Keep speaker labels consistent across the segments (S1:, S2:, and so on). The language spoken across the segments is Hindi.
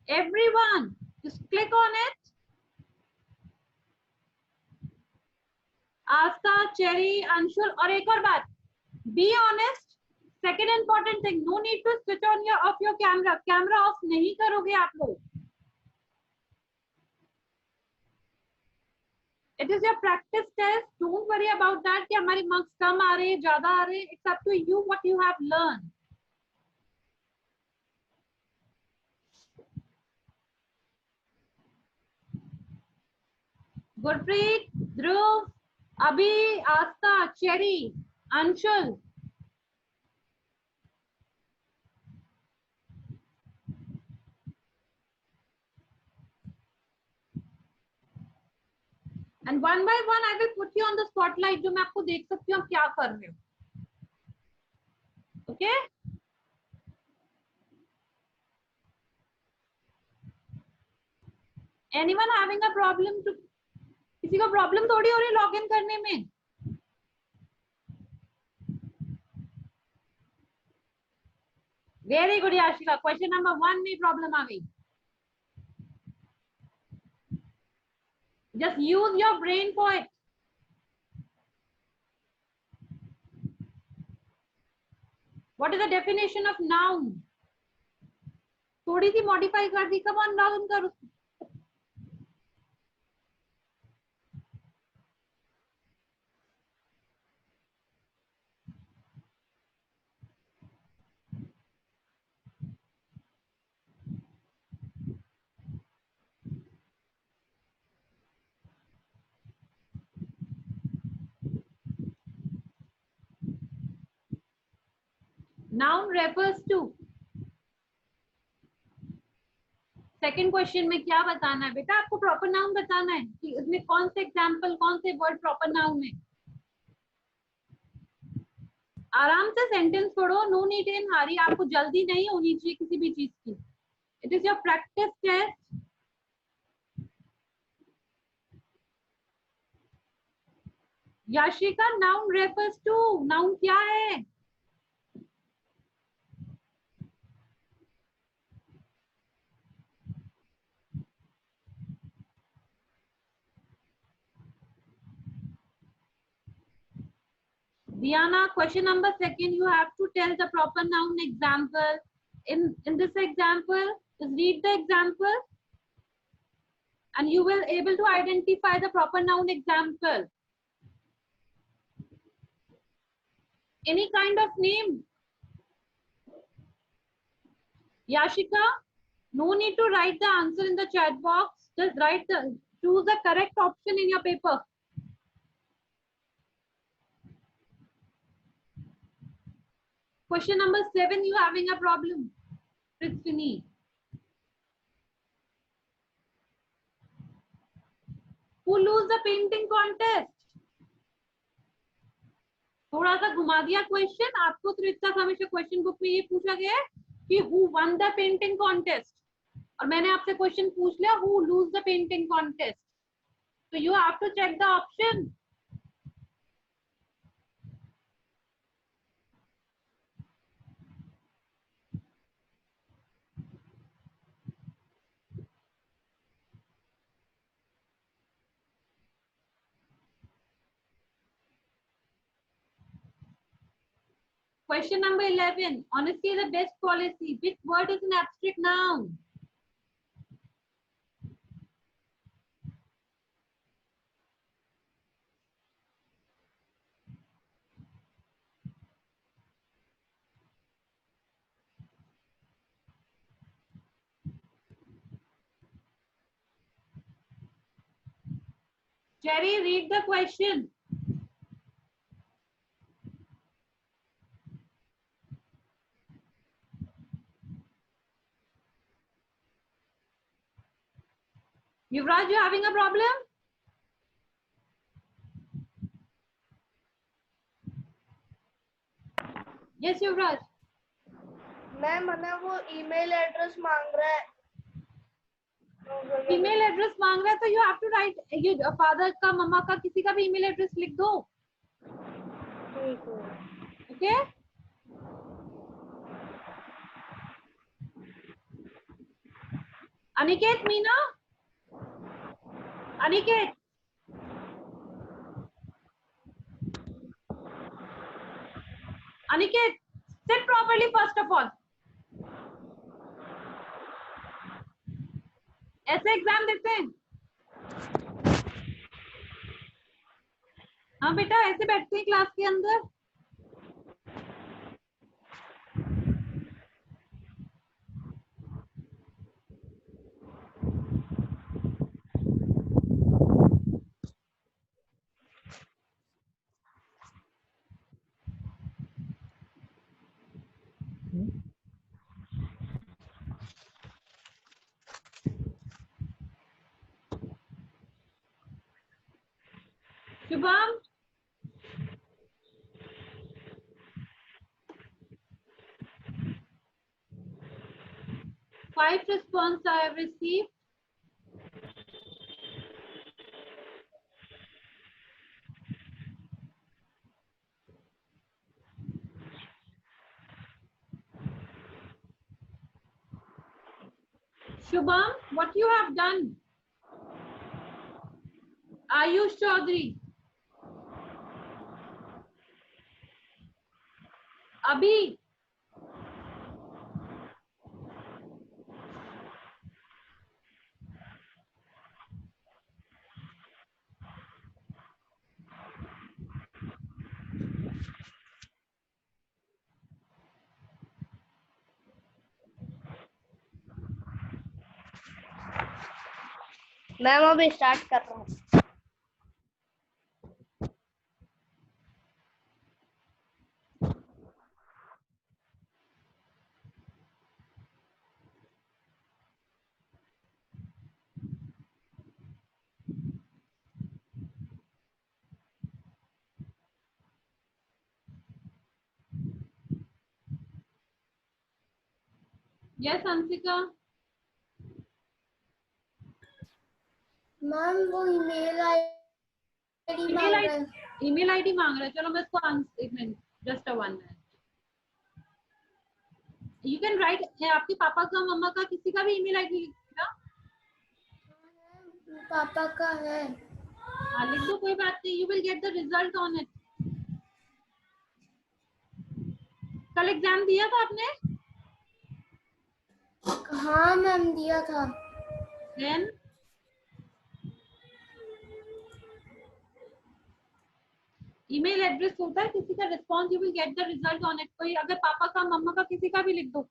S1: Everyone, just click on it. Aastha, cherry, Anshul, और एक और बात, be honest. Second important thing, no need to switch on your off your camera. Camera off नहीं करोगे आप लोग. It is your practice test. Don't worry about that कि हमारे marks कम आ रहे हैं, ज्यादा आ रहे हैं. It's up to you what you have learned. Gurpreet, Dhruv, Abhi, Asta, Cherry, Anshul. And one by one, I will put you on the spotlight जो मैं आपको देख सकती हूँ आप क्या कर रहे हो. Okay? Anyone having a problem to किसी को प्रॉब्लम थोड़ी हो रही लॉग इन करने में. Very good Yashika, question number 1 में प्रॉब्लम आ गई. Just use your brain for it. What is the definition of noun? थोड़ी सी मॉडिफाई कर दी. कम ऑन, लॉग इन करो. Noun refers to. Second question में क्या बताना है बेटा? आपको प्रॉपर नाउन बताना है कि उसमें कौन से एग्जाम्पल, कौन से वर्ड प्रॉपर नाउन है. आराम से सेंटेंस पढ़ो. No need in hurry. आपको जल्दी नहीं होनी चाहिए किसी भी चीज की. It is your practice test. Yashika, noun refers to. Noun क्या है? Diana, question number 2, you have to tell the proper noun example. In this example, just read the example and you will able to identify the proper noun example. Any kind of name? Yashika, no need to write the answer in the chat box. Just choose the correct option in your paper. Question number 7, you having a problem. Prithvini. Who lose the painting contest? थोड़ा सा घुमा दिया क्वेश्चन आपको. तो इतना हमेशा क्वेश्चन बुक में ये पूछा गया है कि who won the painting contest, और मैंने आपसे क्वेश्चन पूछ लिया who lose the painting contest. तो you have to check the option. Question number 11. Honesty is the best policy. Which word is an abstract noun? Jerry, read the question. Yuvraj, you having a problem? Yes, Yuvraj.
S2: Ma'am है वो ईमेल एड्रेस मांग रहा है.
S1: ईमेल एड्रेस मांग रहा है तो यू हैव टू राइट. ये फादर का, मम्मा का, किसी का भी ईमेल एड्रेस लिख दो.
S2: ठीक है.
S1: Okay. Aniket, Meena, Aniket, Aniket, sit properly first of all. ऐसे एग्जाम देते हैं? हाँ बेटा, ऐसे बैठते हैं क्लास के अंदर? Shubham, 5 response I have received. Shubham, what you have done? Ayush Chaudhary, Abhi,
S2: ma'am अभी स्टार्ट कर रहा हूँ।
S1: yes Ansika,
S2: मैम वो ईमेल आईडी मांग रहे हैं।
S1: ईमेल आईडी मांग रहा है। चलो मैं इसको एक minute, just a 1 minute. You can write, आपके पापा का, मम्मा का, किसी का भी ईमेल आईडी लिखना।
S2: पापा का है।
S1: हाँ लिख दो, कोई बात नहीं। You will get the result on it. कल एग्जाम दिया था आपने?
S2: हाँ मैम दिया था।
S1: देन ईमेल एड्रेस होता है किसी का, response, you will get the result on it. कोई अगर पापा का, मम्मा का, किसी का भी लिख दो।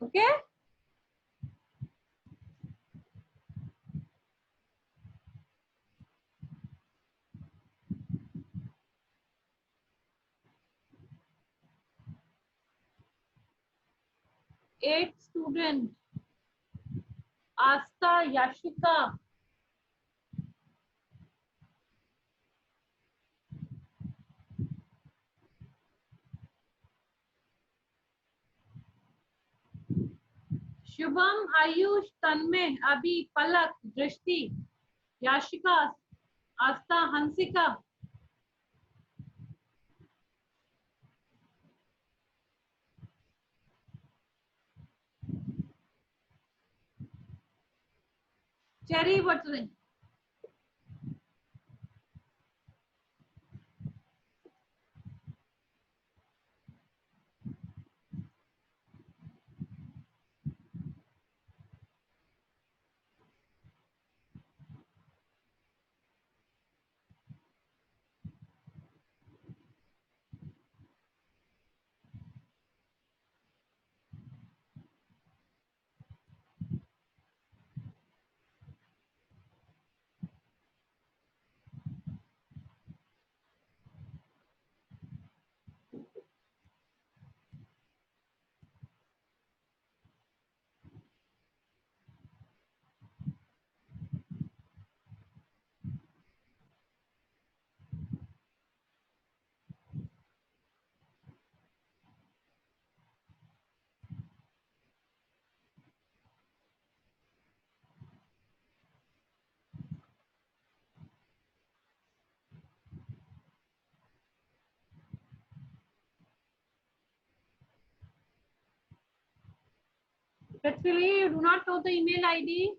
S1: Okay at student, Aastha, Yashika, Shubham, Ayush, Tanmay, Abhi, Palak, Drishti, Yashika, Aastha, Hansika. Cherry buttering. Prithvi, you do not know the email ID.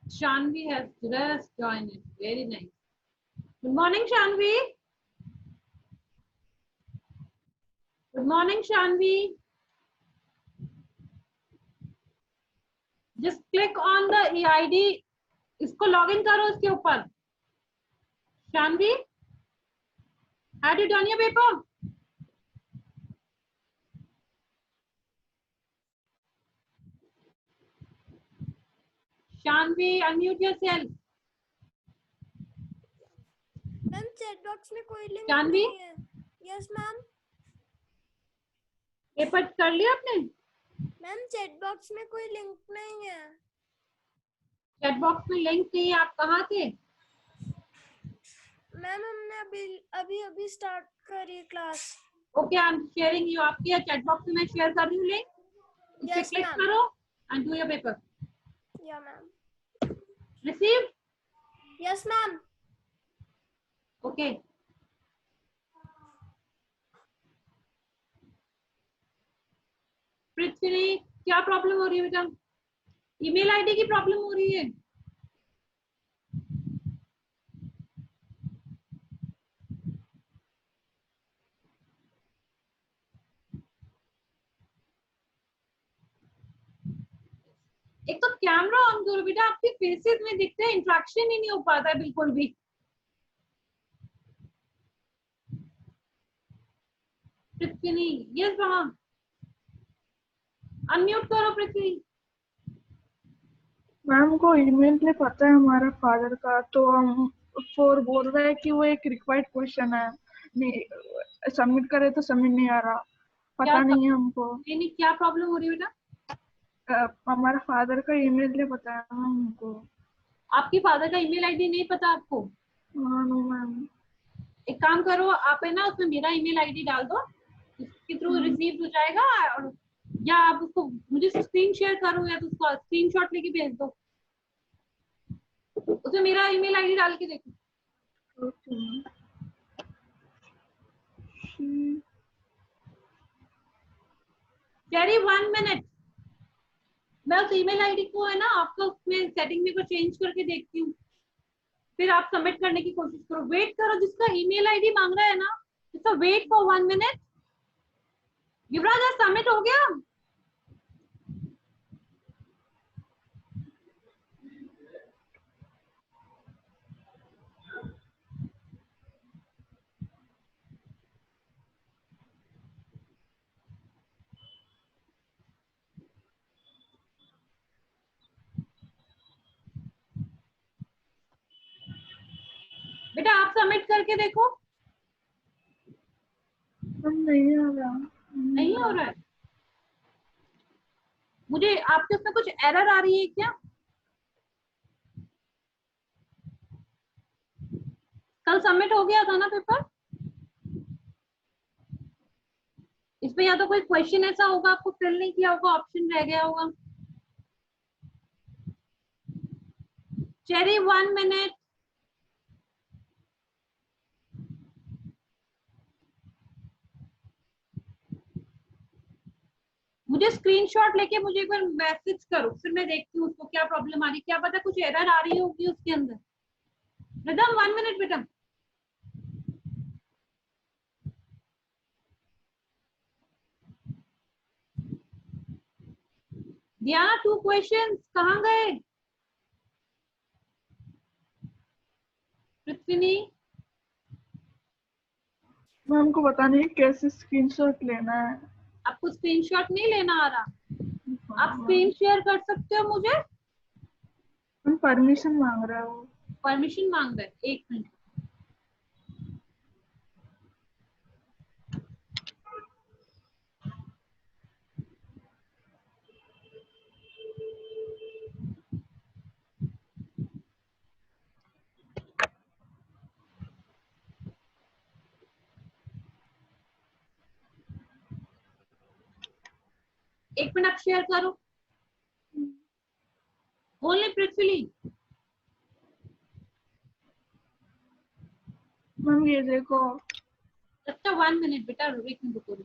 S1: Shanvi has just joined it. Very nice. Good morning, Shanvi. Good morning, Shanvi. Just click on the ID. इसको login करो इसके ऊपर. Shanvi, had you done your paper? Shanvi, unmute yourself.
S2: Ma'am chat box में कोई लिंक
S1: जानवी?
S2: नहीं है। Yes ma'am.
S1: पेपर कर लिया आपने?
S2: मैम चैट बॉक्स में कोई लिंक नहीं है।
S1: चैट बॉक्स में लिंक नहीं है, आप कहाँ थे?
S2: मैम हमने अभी स्टार्ट करी class.
S1: Okay, I am sharing you. आपके चैट बॉक्स में मैं शेयर कर रही हूँ लिंक. इस पे
S2: यस
S1: क्लिक
S2: मैम।
S1: करो एंड डू योर पेपर.
S2: या ma'am.
S1: Receive?
S2: Yes ma'am.
S1: Okay. Prithvi, क्या प्रॉब्लम हो रही है बेटा? ईमेल आईडी की प्रॉब्लम हो रही है? एक तो कैमरा ऑन करो बेटा, आपके फेसेस में दिखते हैं, इंटरेक्शन ही नहीं हो पाता है बिल्कुल भी. पृथ्वी, यस वहां अनम्यूट करो पृथ्वी.
S3: मैम को ईमेल पे पता है हमारा फादर का, तो हम फोर बोल रहे हैं कि वो एक रिक्वायर्ड क्वेश्चन है, नहीं सबमिट करे तो सबमिट नहीं आ रहा, पता नहीं है हमको.
S1: नहीं, क्या प्रॉब्लम हो रही है बेटा?
S3: हमारा फादर का ईमेल पे पता है मैम हमको.
S1: आपकी फादर का ईमेल आईडी नहीं पता आपको?
S3: हाँ नो मैम.
S1: एक काम करो, आप है ना उसमें मेरा ईमेल आईडी डाल दो, इसके थ्रू रिसीव हो जाएगा. और या आप उसको मुझे स्क्रीन शेयर करो या तो उसको स्क्रीनशॉट लेके भेज दो. उसमें मेरा ईमेल आईडी डाल के देखो. चेरी 1 मिनट, मैं उस ईमेल आईडी को है ना आपका उसमें सेटिंग में को चेंज करके देखती हूँ, फिर आप सबमिट करने की कोशिश करो. वेट करो, जिसका ईमेल आईडी मांग रहा है ना, इसका wait for 1 minute. Yuvraj, submit हो गया? बेटा आप सबमिट करके देखो.
S3: नहीं आ रहा.
S1: नहीं हो रहा है? मुझे आपके उसमें कुछ एरर आ रही है क्या? कल सबमिट हो गया था ना पेपर? इसमें या तो कोई क्वेश्चन ऐसा होगा आपको फिल नहीं किया होगा, ऑप्शन रह गया होगा. Cherry 1 minute. मुझे स्क्रीनशॉट लेके मुझे एक बार मैसेज करो, फिर मैं देखती हूँ उसको क्या प्रॉब्लम आ रही है. क्या पता कुछ एरर आ रही होगी उसके अंदर. रिदम 1 मिनट बेटा. दिया 2 क्वेश्चंस कहाँ गए? पृथ्वी,
S3: मैम को पता नहीं कैसे स्क्रीनशॉट लेना है.
S1: आपको स्क्रीनशॉट नहीं लेना आ रहा? आप स्क्रीन शेयर कर सकते हो मुझे?
S3: हम परमिशन मांग रहा है वो.
S1: परमिशन मांग रहा है, 1 मिनट. एक मिनट आप शेयर करो. बोलने पृथ्वी.
S3: मैम ये देखो.
S1: अच्छा 1 मिनट बेटा, एक मिनट रुको.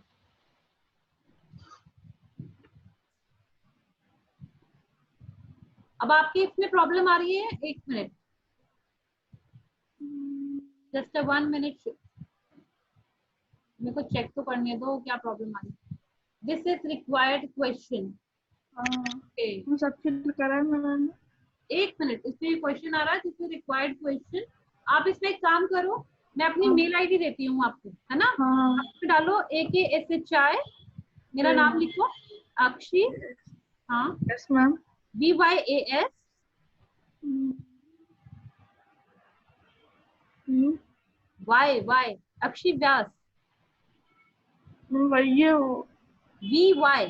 S1: अब आपके इसमें प्रॉब्लम आ रही है, एक मिनट, जस्ट 1 मिनट, मेरे को चेक तो करने दो क्या प्रॉब्लम आ रही है। This is required question.
S3: हाँ सब फिल करा है मैंने।
S1: एक मिनट, इसमें क्वेश्चन आ रहा है, दिस इज रिक्वायर्ड क्वेश्चन। आप इसमें एक काम करो, मैं अपनी
S3: हाँ।
S1: मेल आईडी देती हूँ आपको, है ना?
S3: हाँ
S1: आप इसमें डालो AKSHI, मेरा
S3: जी,
S1: नाम लिखो, अक्षी, हाँ,
S3: यस मैम।
S1: VYAS, Y अक्षी व्यास,
S3: वही है वो।
S1: VY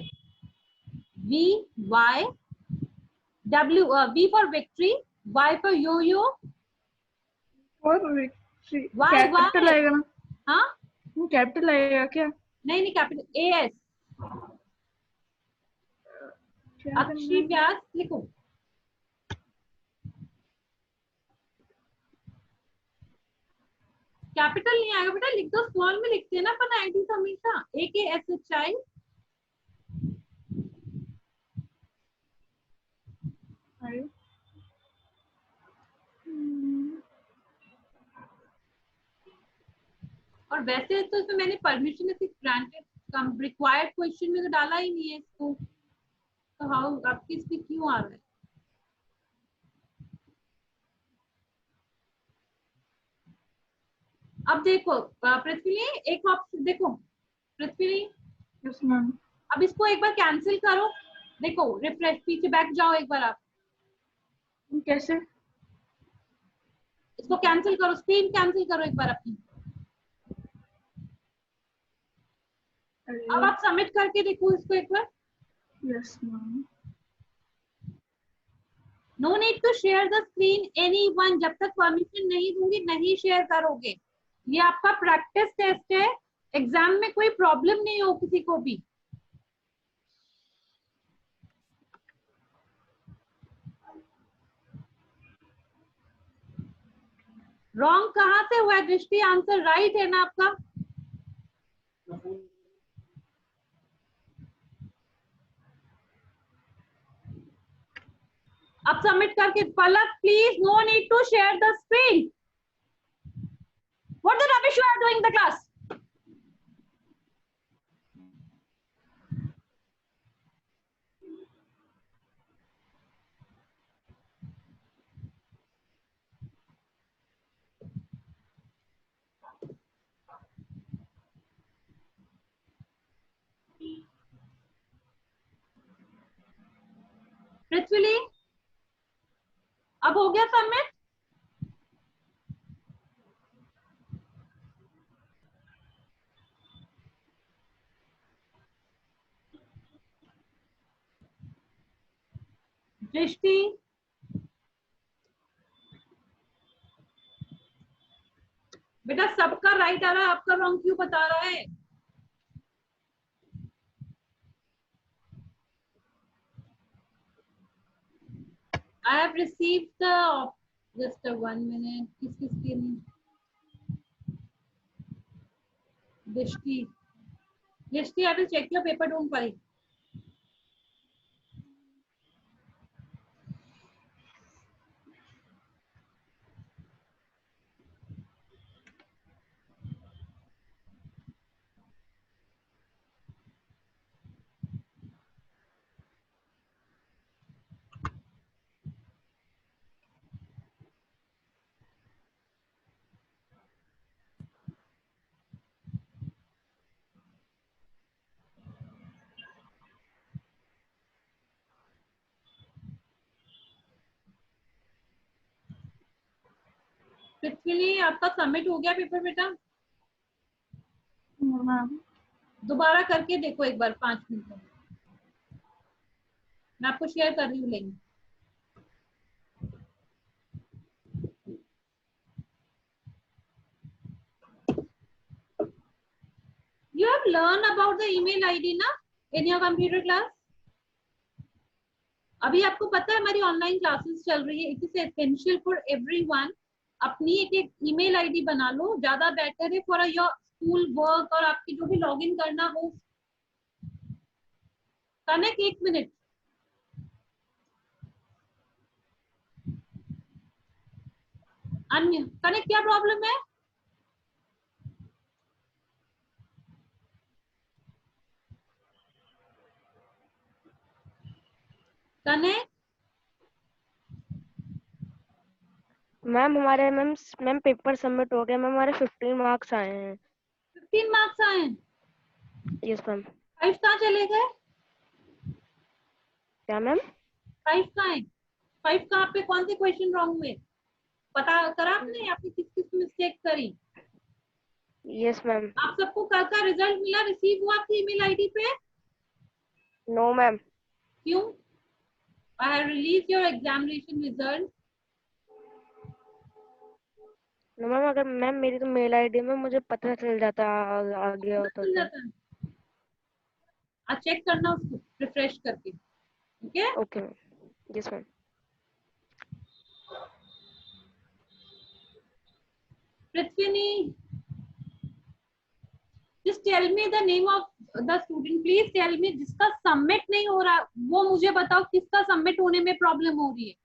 S1: W, V for victory, Y for yo-yo,
S3: और
S1: Y
S3: कैपिटल आएगा ना?
S1: हाँ,
S3: कैपिटल आएगा क्या?
S1: नहीं कैपिटल AS,
S3: क्या
S1: अक्षी
S3: करना है?
S1: व्यास लिखो। कैपिटल नहीं आएगा बेटा, लिख दो, स्मॉल में लिखते हैं ना अपन आईडी तो हमेशा, AKSHI,
S3: अरे,
S1: और वैसे तो इसमें मैंने परमिशन ग्रांटेड रिक्वायर्ड क्वेश्चन में तो डाला ही नहीं है इसको, तो हाउ आपकी इसमें क्यों आ रहा है? अब देखो पृथ्वी, एक ऑप्शन देखो पृथ्वी,
S3: यस मैम।
S1: अब इसको एक बार कैंसिल करो, देखो रिफ्रेश, पीछे बैक जाओ एक बार, आप
S3: कैसे?
S1: इसको कैंसिल करो, स्क्रीन कैंसिल करो एक बार अपनी। अब
S3: अरे
S1: आप सबमिट करके देखो इसको एक बार।
S3: Yes ma'am.
S1: No need to share the screen anyone, जब तक परमिशन नहीं दूंगी नहीं शेयर करोगे। ये आपका प्रैक्टिस टेस्ट है, एग्जाम में कोई प्रॉब्लम नहीं हो किसी को भी। रॉन्ग कहाँ से हुआ है दृष्टि? आंसर राइट है ना आपका? अब सबमिट करके, Palak please, no need to share the screen. What the rubbish you are doing the class? Prithvi, अब हो गया सबमिट? दृष्टि, बेटा सबका राइट आ रहा है, आपका रॉन्ग क्यों बता रहा है? I have received the, just a 1 minute, किसके लिए? दृष्टि, दृष्टि, I will check your paper, don't worry. पृथ्वी, आपका सबमिट हो गया पेपर बेटा?
S3: मैम
S1: दोबारा करके देखो एक बार 5 मिनट में, मैं आपको शेयर कर रही हूँ link. You have learned about the email ID ना in your computer class? अभी आपको पता है हमारी ऑनलाइन क्लासेस चल रही है, it is essential for everyone. अपनी एक ईमेल आईडी बना लो, ज्यादा बेटर है फॉर योर स्कूल वर्क, और आपकी जो भी लॉगिन करना हो। कनेक्ट, एक मिनट, अन्य कनेक्ट क्या प्रॉब्लम है? कनेक्ट
S4: मैम हमारे मैम पेपर सबमिट हो गया मैम, हमारे 15 मार्क्स आए हैं।
S1: 15 मार्क्स आए हैं।
S4: Yes ma'am.
S1: 5 कहाँ चले गए?
S4: क्या मैम?
S1: 5 कहाँ है? 5 कहाँ पे कौन से क्वेश्चन रॉन्ग हुए? पता करा आपने आपने किस किस मिस्टेक करी?
S4: Yes ma'am.
S1: आप सबको कल का रिजल्ट मिला, रिसीव हुआ आपकी ईमेल आईडी पे?
S4: No ma'am.
S1: क्यों? I have release your examination result.
S4: No ma'am, अगर मैम मेरी तो मेल आईडी में मुझे पता चल जाता आ गया होता
S1: मिल
S4: तो।
S1: जाता है। आज चेक करना उसको रिफ्रेश करके, ठीक है?
S4: Okay ma'am. Yes ma'am.
S1: Prithvi, just tell me the name of the student, please tell me जिसका सबमिट नहीं हो रहा वो मुझे बताओ किसका सबमिट होने में प्रॉब्लम हो रही है।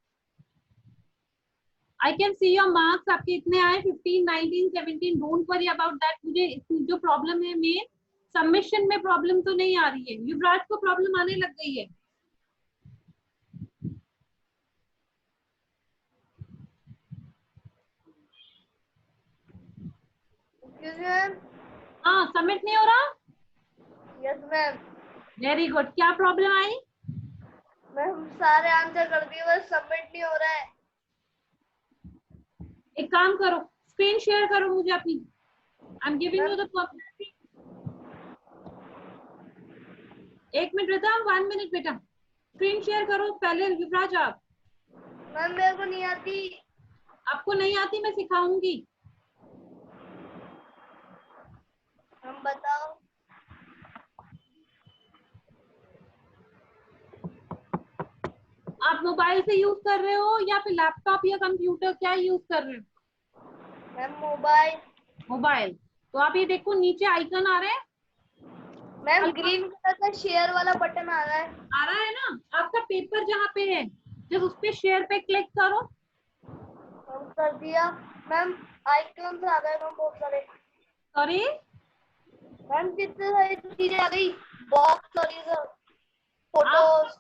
S1: I can see your marks आपके इतने आए 15, 19, 17, don't worry about that। मुझे जो प्रॉब्लम है मेन सबमिशन में प्रॉब्लम तो नहीं आ रही है। युवराज को प्रॉब्लम आने लग गई है।
S2: मैम।
S1: हाँ सबमिट नहीं हो रहा।
S2: Yes ma'am.
S1: Very good. क्या प्रॉब्लम आई?
S2: मैम सारे आंसर कर दिए बस सबमिट नहीं हो रहा है।
S1: एक काम करो, स्क्रीन शेयर करो मुझे अपनी। I am giving you the copy. एक मिनट बेटा, 1 मिनट बेटा, स्क्रीन शेयर करो पहले। युवराज आप।
S2: मैम मेरे को नहीं आती।
S1: आपको नहीं आती, मैं सिखाऊंगी।
S2: हम बताओ।
S1: आप मोबाइल से यूज कर रहे हो या फिर लैपटॉप या कंप्यूटर, क्या यूज कर रहे हो?
S2: Ma'am mobile.
S1: मोबाइल। तो आप ये देखो नीचे आइकन आ रहे हैं।
S2: मैम ग्रीन कलर का शेयर वाला बटन आ रहा है।
S1: आ रहा है ना? आपका पेपर जहाँ पे है जब उस पे शेयर पे क्लिक करो।
S2: हम कर दिया। मैम आइकन आ गए मैम बहुत सारे।
S1: सॉरी
S2: मैम कितने सारी चीजें आ गई। बॉक्स और ये सब फोटोज।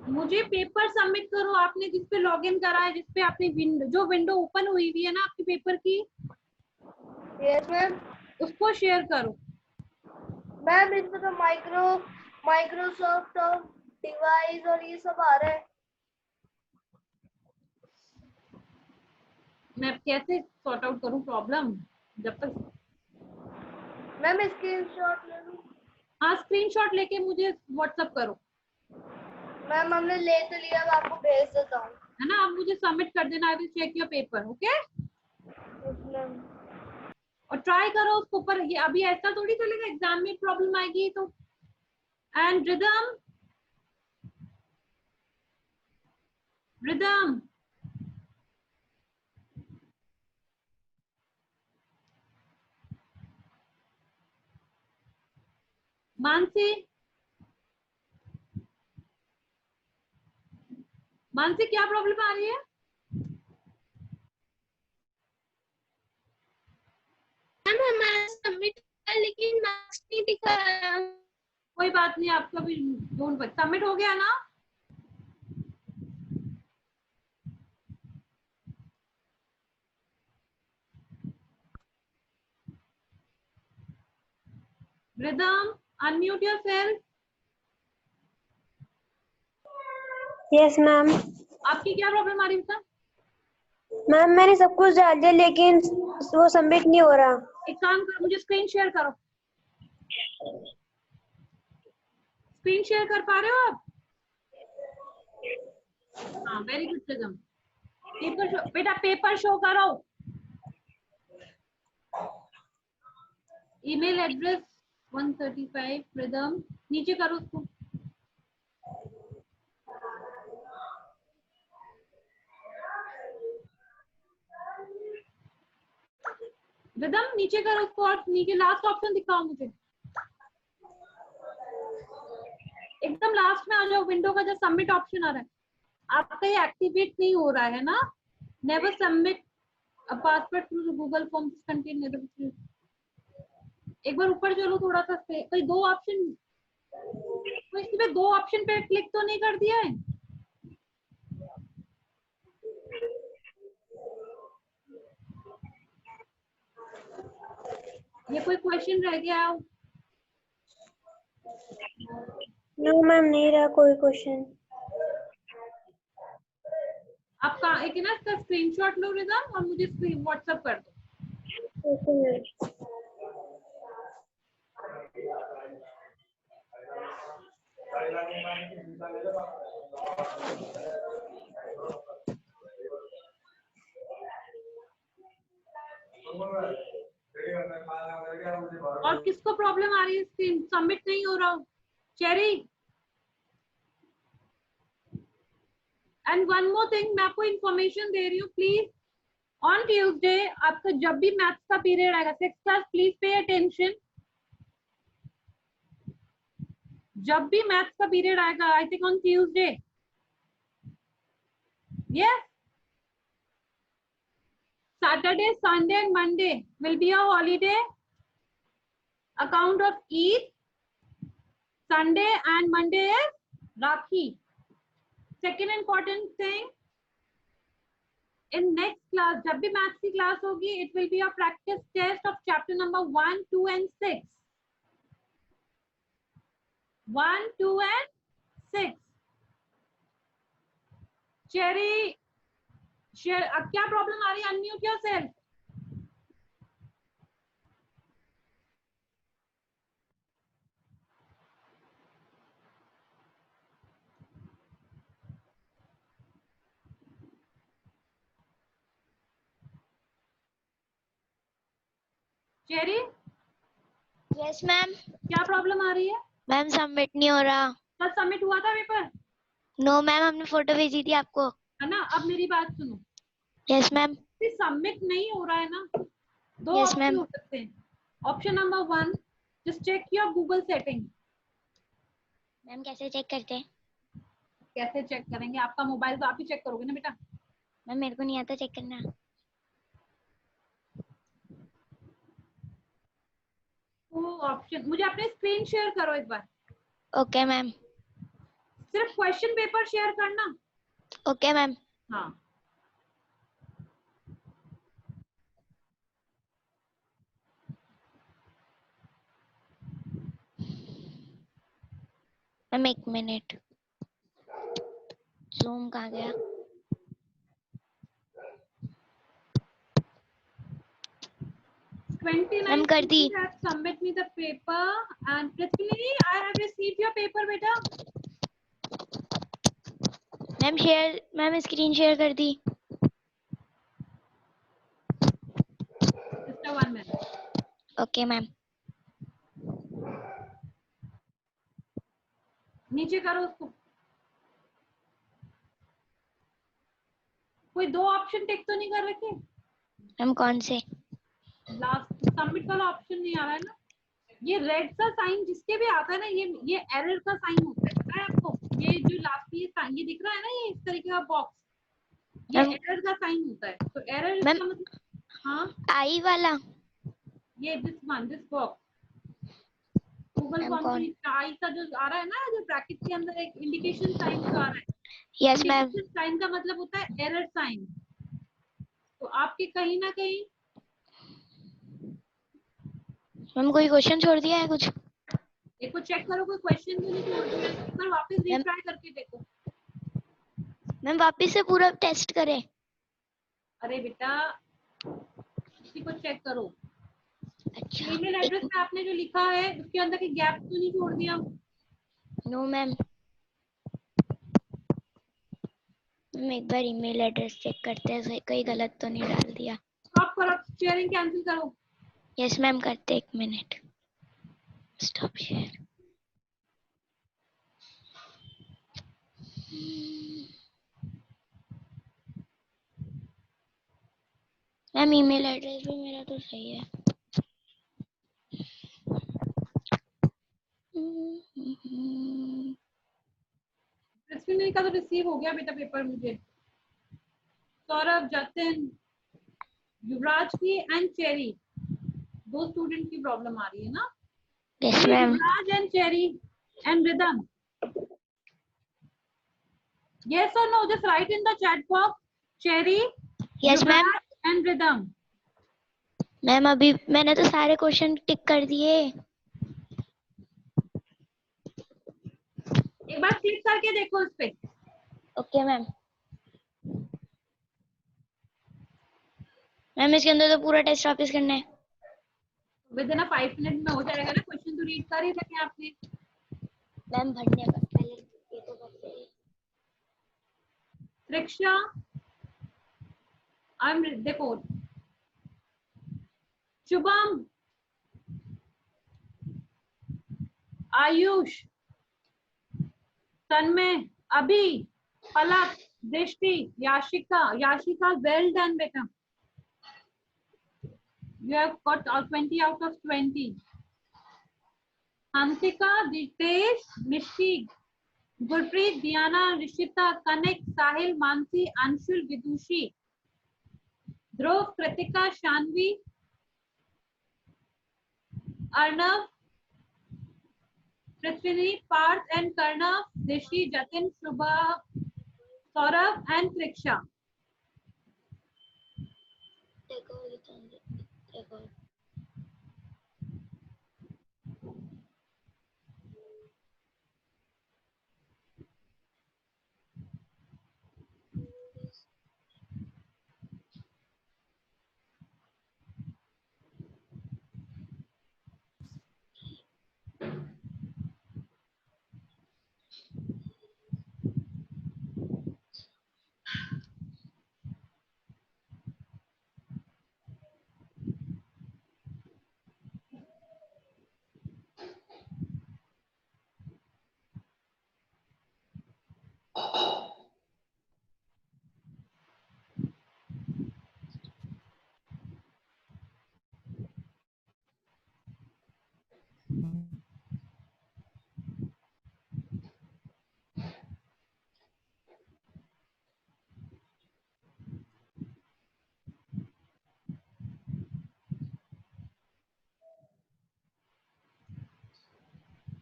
S1: मुझे पेपर सबमिट करो। आपने जिस पे लॉग इन करा है, जिस पे आपने जो विंडो ओपन हुई हुई है ना आपके पेपर की,
S2: यस मैम।
S1: उसको शेयर करो।
S2: मैम इसमें तो माइक्रोसॉफ्ट और डिवाइस और ये सब आ रहा है।
S1: मैं कैसे सॉर्ट आउट करूं प्रॉब्लम जब तक।
S2: मैम स्क्रीनशॉट ले लूं।
S1: हाँ स्क्रीनशॉट लेके मुझे व्हाट्सएप करो,
S2: मैम हमने ले तो लिया, अब आपको भेज देता हूँ।
S1: है ना? आप मुझे सबमिट कर देना। I will check your paper. Okay?
S2: Yes ma'am.
S1: और ट्राई करो उसको। पर ये अभी ऐसा थोड़ी चलेगा, एग्जाम में प्रॉब्लम आएगी तो। And Rhythm, rhythm Mansi, Mansi क्या प्रॉब्लम आ रही है?
S5: मैम हमारा सबमिट लेकिन मार्क्स नहीं दिखा रहा।
S1: कोई बात नहीं, आपका भी डोंट वरी, सबमिट हो गया ना? Rhythm unmute yourself.
S6: Yes ma'am.
S1: आपकी क्या प्रॉब्लम आ रही है?
S6: मैम मैंने सब कुछ डाल दिया लेकिन वो सबमिट नहीं हो रहा।
S1: एक काम करो, मुझे स्क्रीन शेयर करो। स्क्रीन शेयर कर पा रहे हो आप? हाँ very good rhythm. Paper show बेटा, पेपर शो करो। ईमेल एड्रेस 135 रिदम, नीचे करो उसको। रिदम नीचे करो उसको और नीचे लास्ट ऑप्शन दिखाओ मुझे। एकदम लास्ट में आ जाओ, विंडो का जो सबमिट ऑप्शन आ रहा है आपका ये एक्टिवेट नहीं हो रहा है ना? नेवर सबमिट अब password through Google form contain एक बार ऊपर चलो थोड़ा सा, कोई दो ऑप्शन, तो इसमें दो ऑप्शन पे क्लिक तो नहीं कर दिया है? ये कोई क्वेश्चन रह गया है?
S6: नो मैम, नहीं रहा कोई क्वेश्चन।
S1: आपका एक है ना, इसका स्क्रीनशॉट लो रिदम और मुझे व्हाट्सएप कर दो।
S6: Okay ma'am.
S1: और किसको प्रॉब्लम आ रही है? स्क्रीन सबमिट नहीं हो रहा? Cherry, and one more thing, मैं आपको इंफॉर्मेशन दे रही हूँ, प्लीज ऑन ट्यूसडे आपका जब भी मैथ्स का पीरियड आएगा 6th class, please pay attention. जब भी मैथ्स का पीरियड आएगा, I think on Tuesday, yes, Saturday, Sunday and Monday will be a holiday account of Eid. Sunday and Monday is Rakhi. Second important thing, in next class, जब भी मैथ्स की क्लास होगी, it will be a practice test of chapter number 1, 2 and 6. 1, 2 and 6. Cherry, अब क्या प्रॉब्लम आ रही है? Unmute yourself. Cherry,
S5: yes ma'am.
S1: क्या प्रॉब्लम आ रही है?
S5: मैम सबमिट नहीं हो रहा।
S1: कल सबमिट हुआ था पेपर?
S5: नो मैम, हमने फोटो भेजी थी आपको।
S1: है ना? अब मेरी बात सुनो,
S5: यस मैम।
S1: सबमिट नहीं हो रहा है ना, दो
S5: Yes,
S1: ऑप्शन
S5: ma'am.
S1: हो सकते हैं। Option number 1, just check your Google setting.
S5: Ma'am कैसे चेक करते हैं?
S1: कैसे चेक करेंगे? आपका मोबाइल तो आप ही चेक करोगे ना बेटा।
S5: मैम मेरे को नहीं आता चेक करना।
S1: वो ऑप्शन, मुझे अपने स्क्रीन शेयर करो एक बार,
S5: ओके मैम।
S1: सिर्फ क्वेश्चन पेपर शेयर करना।
S5: Okay ma'am.
S1: हाँ,
S5: मैम एक मिनट, जूम कहाँ गया? मैम कर दी।
S1: Submit me the paper and Prithvi, I have received your paper बेटा।
S5: Ma'am share, ma'am screen share कर दी।
S1: Just 1 minute।
S5: Okay ma'am.
S1: नीचे करो उसको। कोई दो ऑप्शन टिक तो नहीं कर रखे?
S5: मैम कौन से?
S1: लास्ट सबमिट वाला ऑप्शन नहीं आ रहा है ना? ये रेड सा साइन जिसके भी आता है ना, ये एरर का साइन होता है, पता है आपको? ये जो लास्ट ये साइन ये दिख रहा है ना, ये इस तरीके का बॉक्स, ये
S5: मैम
S1: एरर का साइन होता है। तो एरर
S5: मैम
S1: इसका मतलब, हाँ,
S5: आई वाला।
S1: ये this one, this box Google
S5: ma'am
S1: form
S5: कौन?
S1: में आई का जो आ रहा है ना, जो ब्रैकेट के अंदर एक इंडिकेशन साइन जो आ रहा है,
S5: यस मैम।
S1: इंडिकेशन साइन का मतलब होता है एरर साइन। तो आपके कहीं ना कहीं
S5: मैम कोई क्वेश्चन छोड़ दिया है कुछ?
S1: एक को चेक करो, कोई क्वेश्चन तो नहीं छोड़ दिया, एक बार वापस
S5: मैम
S1: रीट्राई करके देखो।
S5: मैम वापिस से पूरा टेस्ट करें?
S1: अरे बेटा, इसी को चेक करो।
S5: अच्छा
S1: ईमेल एड्रेस में आपने जो लिखा है उसके अंदर की गैप तो नहीं छोड़ दिया?
S5: No ma'am. मैम एक बार ईमेल एड्रेस चेक करते हैं, कहीं गलत तो नहीं डाल दिया।
S1: स्टॉप करो, शेयरिंग कैंसिल करो।
S5: यस मैम करते, एक minute. Stop share. Ma'am email address भी मेरा तो सही है।
S1: पृथ्वी का तो रिसीव हो गया बेटा पेपर मुझे। सौरभ, जतिन, युवराज की एंड चेरी, दो स्टूडेंट की प्रॉब्लम आ रही है ना?
S4: Yes ma'am.
S1: Yuvraj and cherry and rhythm, yes or no, just write in the chat box. Cherry,
S4: yes ma'am.
S1: Yuvraj and Rhythm.
S4: Ma'am अभी मैंने तो सारे क्वेश्चन टिक कर दिए।
S1: एक बार क्लिक करके देखो उस पे।
S4: Okay ma'am. मैम इसके अंदर तो पूरा टेस्ट वापस करना है।
S1: विद इन 5 मिनट में हो जाएगा ना, क्वेश्चन तो रीड कर ही सके आपने।
S4: मैम भरने का पहले ये तो करते।
S1: त्रिक्षा, देखो, शुभम, आयुष, तन्मय, अभी, पलक, दृष्टि, याशिका, वेल डन बेटा, you have got 20 out of 20. Hansika, Ditesh, Mishti, Gurpreet, Diyana, Rishita, Kanik, Sahil, Mansi, Anshul, Vidushi, Dhruv, Kritika, Shanvi, Arnav, Prithvi, Parth and Karnav, Rishi, Jatin, Shubha, Saurabh and Triksha.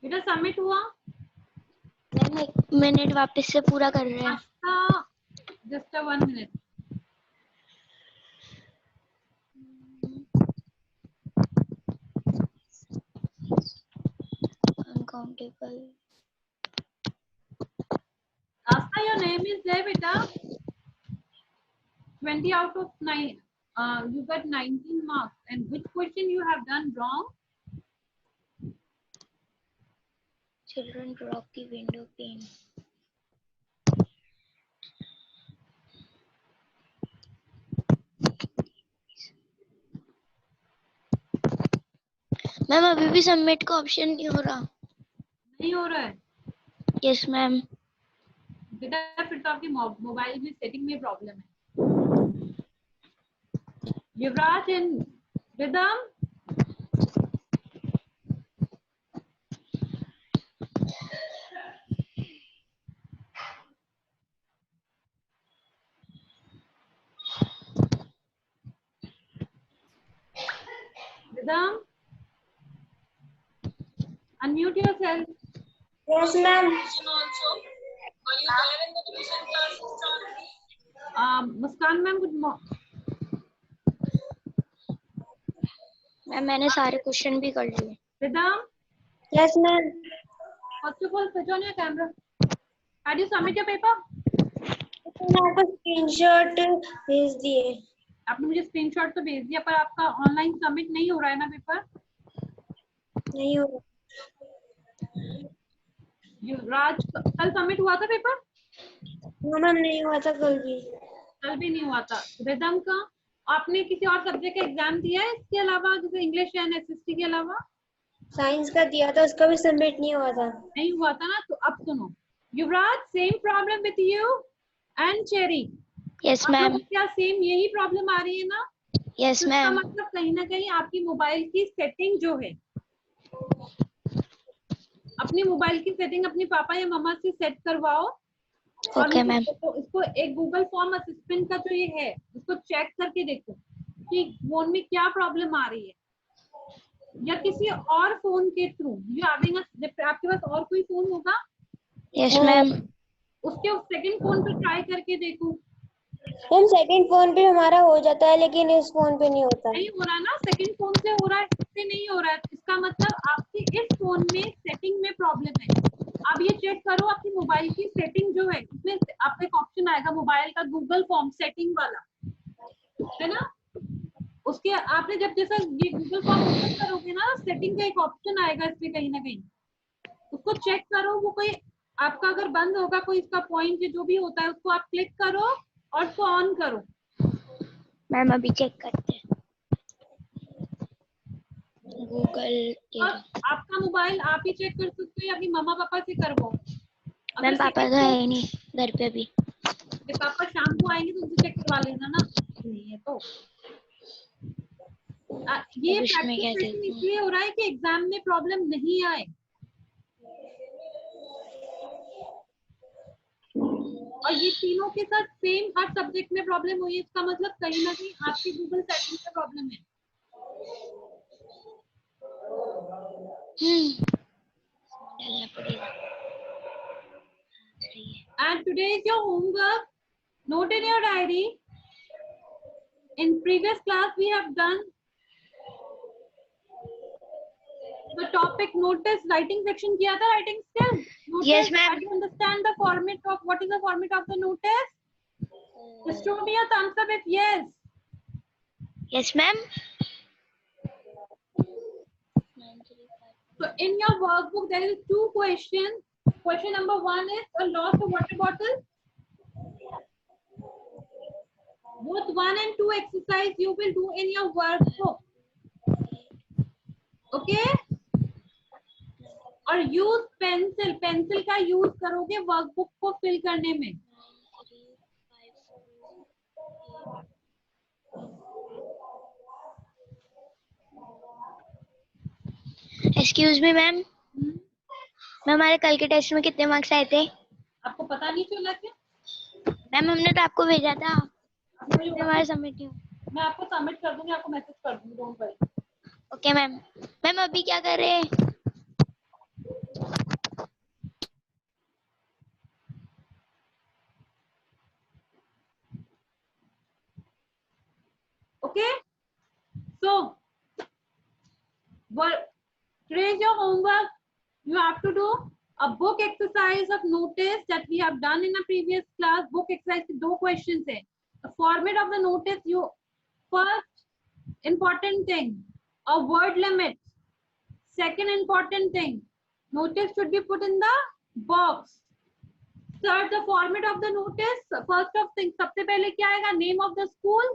S1: बेटा सबमिट हुआ?
S4: मैम 1 मिनट वापस से पूरा कर रहे हैं।
S1: Just 1 minute.
S4: Uncountable.
S1: Asta, your name is there beta, 20 out of 9, you got 19 marks, and which question you have done wrong?
S4: Children drop the window pane. Ma'am अभी भी सबमिट का ऑप्शन नहीं हो रहा।
S1: नहीं हो रहा है?
S4: Yes ma'am.
S1: बेटा फिर तो आपकी मोबाइल में सेटिंग में प्रॉब्लम है। Yuvraj and Rhythm, Rhythm, unmute yourself.
S6: Yes, ma'am.
S1: Muskan ma'am, good
S4: ma'am मैंने सारे क्वेश्चन भी कर लिए।
S1: Rhythm,
S6: Yes, ma'am.
S1: first of all switch on your camera. Had you submit your paper?
S6: मैंने आपको स्क्रीनशॉट भेज दिए।
S1: आपने मुझे स्क्रीनशॉट तो भेज दिया, पर आपका ऑनलाइन सबमिट नहीं हो रहा है ना पेपर?
S6: नहीं हो रहा।
S1: युवराज कल सबमिट हुआ था पेपर?
S6: मैम नहीं हुआ था कल भी।
S1: कल भी नहीं हुआ था। रिदम का आपने किसी और सब्जेक्ट का एग्जाम दिया है इसके अलावा, जैसे इंग्लिश एंड एसएसटी के अलावा?
S6: साइंस का दिया था, उसका भी सबमिट नहीं हुआ था।
S1: नहीं हुआ था ना, तो अब सुनो, Yuvraj same problem with you and Cherry.
S4: Yes ma'am.
S1: क्या सेम यही प्रॉब्लम आ रही है ना?
S4: Yes ma'am.
S1: मतलब कहीं ना कहीं आपकी मोबाइल की सेटिंग जो है, अपनी मोबाइल की सेटिंग अपनी पापा या मम्मा से सेट करवाओ।
S4: Okay ma'am.
S1: तो इसको एक गूगल फॉर्म असिस्टेंट का जो ये है, उसको चेक करके देखो कि फोन में क्या प्रॉब्लम आ रही है, या किसी और फोन के थ्रू यू हैविंग आपके पास और कोई फोन होगा,
S6: यस मैम।
S1: उसके सेकंड फोन पे ट्राई करके देखो।
S6: मैम सेकंड फोन पे हमारा हो जाता है लेकिन इस फोन पे नहीं होता।
S1: नहीं हो रहा ना, सेकंड फोन से हो रहा है, इससे नहीं हो रहा है, इसका मतलब आपके इस फोन में सेटिंग में प्रॉब्लम है। अब ये चेक करो आपकी मोबाइल की सेटिंग जो है, उसमें आपका एक ऑप्शन आएगा मोबाइल का गूगल फॉर्म सेटिंग वाला, है ना। उसके आपने जब जैसा ये गूगल फॉर्म ओपन करोगे ना, सेटिंग का एक ऑप्शन आएगा इसमें कहीं ना कहीं, उसको चेक करो। वो कोई आपका अगर बंद होगा कोई इसका पॉइंट जो भी होता है, उसको आप क्लिक करो और उसको ऑन करो।
S6: मैम अभी चेक करते हैं गूगल।
S1: और आपका मोबाइल आप ही चेक कर सकते हो या अपनी मम्मा पापा से करवाओ।
S6: मैम पापा तो है नहीं घर पे भी।
S1: पापा शाम को आएंगे तो उनसे चेक करवा लेना ना, नहीं है तो। ये
S6: इसमें क्या
S1: प्रैक्टिस सेशन इसलिए हो रहा है कि एग्जाम में प्रॉब्लम नहीं आए, और ये तीनों के साथ सेम हर सब्जेक्ट में प्रॉब्लम हुई है, इसका मतलब कहीं ना कहीं आपकी गूगल सेटिंग में प्रॉब्लम है।
S6: डालना पड़ेगा।
S1: And today is your homework. Note in your diary. In previous class we have done the topic notice writing section किया था, writing skill. Notice,
S6: Yes, ma'am.
S1: Do you understand the format of what is the format of the notice? Just show me a thumbs up if yes.
S6: Yes ma'am.
S1: So in your workbook there is 2 questions. Question number 1 is a lost water bottle. Both 1 and 2 exercise you will do in your workbook. Okay? और यूज पेंसिल, पेंसिल का यूज करोगे वर्कबुक को फिल करने में।
S6: एक्सक्यूज मी मैम, मैम हमारे कल के टेस्ट में कितने मार्क्स आए थे?
S1: आपको पता नहीं चला क्या?
S6: मैम हमने तो आपको भेजा था, हमारे सबमिट नहीं।
S1: मैं आपको सबमिट कर दूंगी, आपको मैसेज कर दूंगी, don't worry.
S6: Okay ma'am. Ma'am अभी क्या कर रहे हैं?
S1: Okay, so today is your homework. You have to do a book exercise of notice that we have done in a previous class. Book exercise के 2 questions है। The format of the notice, you first important thing, a word limit. Second important thing, notice should be put in the box. Third, the format of the notice. First of things, सबसे पहले क्या आएगा? Name of the school.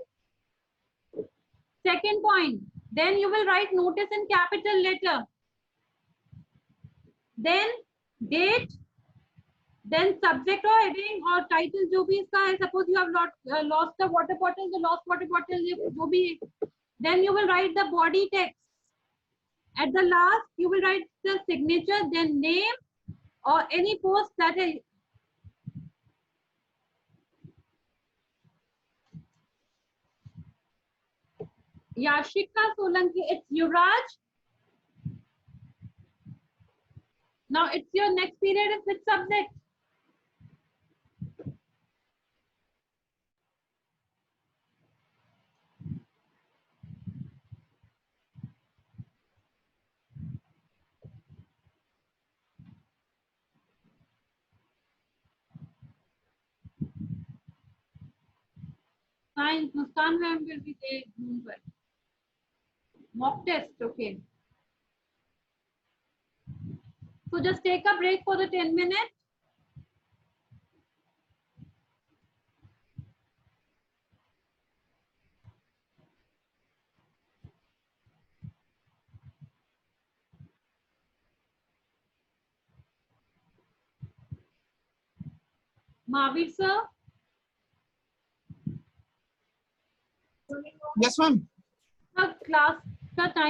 S1: Second point, then you will write notice in capital letter. Then date, then subject or heading or title जो भी इसका है. Suppose you have lost the water bottle, the lost water bottle जो भी. Then you will write the body text. At the last, you will write the signature, then name or any post that is. Yashika Solanki, it's Yuvraj. Now it's your next period is which subject? Science. Muskan ma'am will be there. Don't worry. Mock test, okay. So just take a break for the 10 minutes. Mahavir sir.
S7: Yes, ma'am.
S1: Class का time